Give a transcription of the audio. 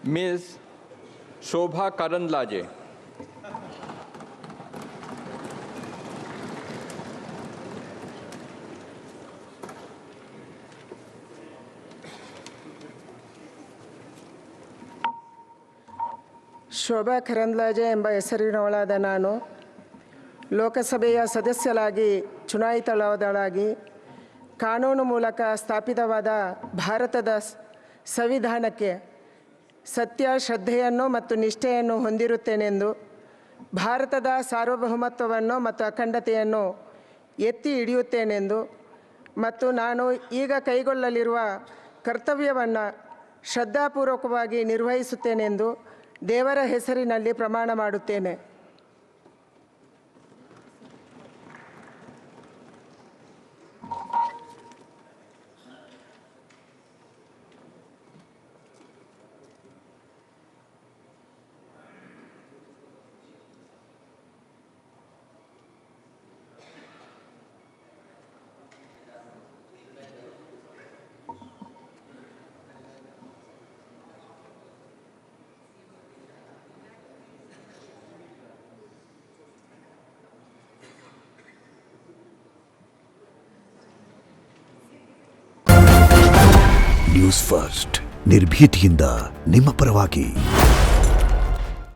Ms. Shobha Karandlaje. Shobha Karandlaje ಎಂಬ ಹೆಸರಿನವಳಾದ ನಾನು ಲೋಕಸಭೆಯ ಸದಸ್ಯರಾಗಿ ಚುನಾಯಿತಳಾದಳಾಗಿ ಕಾನೂನು ಮೂಲಕ ಸ್ಥಾಪಿತವಾದ ಭಾರತದ ಸಂವಿಧಾನಕ್ಕೆ ಸತ್ಯ, ಶ್ರದ್ಧೆಯನ್ನು ಮತ್ತು ನಿಷ್ಠೆಯನ್ನು ಹೊಂದಿರುತ್ತೇನೆಂದು, ಭಾರತದ ಸಾರ್ವಭೌಮತ್ವವನ್ನು ಮತ್ತು ಅಖಂಡತೆಯನ್ನು ಎತ್ತಿ ಹಿಡಿಯುತ್ತೇನೆಂದು ಮತ್ತು ನಾನು ಈಗ ಕೈಗೊಳ್ಳಲಿರುವ ಕರ್ತವ್ಯವನ್ನು ಶ್ರದ್ಧಾಪೂರ್ವಕವಾಗಿ ನಿರ್ವಹಿಸುತ್ತೇನೆಂದು ದೇವರ ಹೆಸರಿನಲ್ಲಿ ಪ್ರಮಾಣ ಮಾಡುತ್ತೇನೆ. ನ್ಯೂಸ್ ಫಸ್ಟ್, ನಿರ್ಭೀತಿಯಿಂದ ನಿಮ್ಮ ಪರವಾಗಿ.